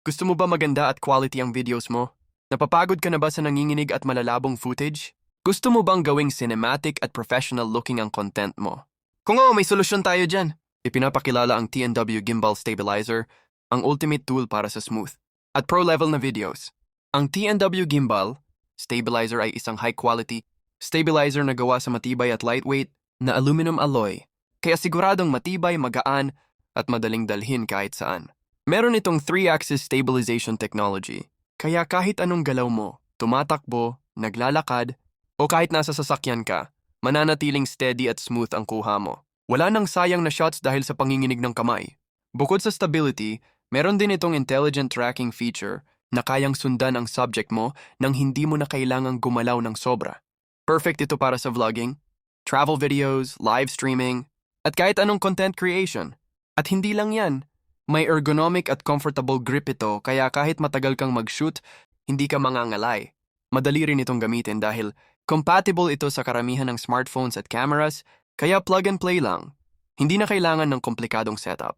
Gusto mo ba maganda at quality ang videos mo? Napapagod ka na ba sa nanginginig at malalabong footage? Gusto mo bang gawing cinematic at professional looking ang content mo? Kung oo, may solusyon tayo dyan. Ipinapakilala ang TNW Gimbal Stabilizer, ang ultimate tool para sa smooth at pro-level na videos. Ang TNW Gimbal Stabilizer ay isang high-quality stabilizer na gawa sa matibay at lightweight na aluminum alloy, kaya siguradong matibay, magaan, at madaling dalhin kahit saan. Meron itong 3-axis stabilization technology, kaya kahit anong galaw mo, tumatakbo, naglalakad, o kahit nasa sasakyan ka, mananatiling steady at smooth ang kuha mo. Wala nang sayang na shots dahil sa panginginig ng kamay. Bukod sa stability, meron din itong intelligent tracking feature na kayang sundan ang subject mo nang hindi mo na kailangang gumalaw ng sobra. Perfect ito para sa vlogging, travel videos, live streaming, at kahit anong content creation. At hindi lang yan, may ergonomic at comfortable grip ito kaya kahit matagal kang mag-shoot, hindi ka mangangalay. Madali rin itong gamitin dahil compatible ito sa karamihan ng smartphones at cameras, kaya plug and play lang. Hindi na kailangan ng komplikadong setup.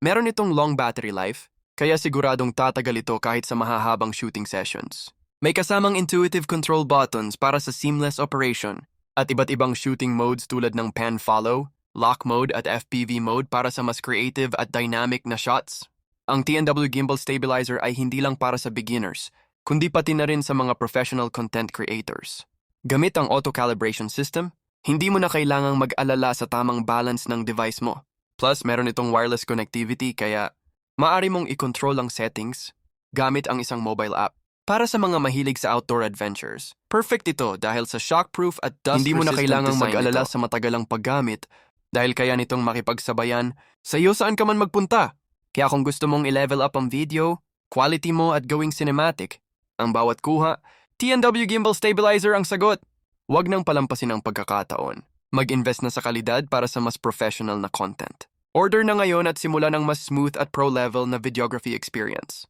Meron itong long battery life, kaya siguradong tatagal ito kahit sa mahahabang shooting sessions. May kasamang intuitive control buttons para sa seamless operation at iba't ibang shooting modes tulad ng pan follow, lock mode at FPV mode para sa mas creative at dynamic na shots. Ang TNW Gimbal Stabilizer ay hindi lang para sa beginners, kundi pati na rin sa mga professional content creators. Gamit ang auto-calibration system, hindi mo na kailangang mag-alala sa tamang balance ng device mo. Plus, meron itong wireless connectivity kaya maaari mong i-control ang settings gamit ang isang mobile app. Para sa mga mahilig sa outdoor adventures, perfect ito dahil sa shockproof at dust-resistant Hindi mo na kailangang mag-alala ito. sa matagalang paggamit dahil kaya nitong makipagsabayan sa iyo saan ka man magpunta. Kaya kung gusto mong i-level up ang video, quality mo at gawing cinematic, ang bawat kuha, TNW Gimbal Stabilizer ang sagot. Huwag nang palampasin ang pagkakataon. Mag-invest na sa kalidad para sa mas professional na content. Order na ngayon at simula ng mas smooth at pro-level na videography experience.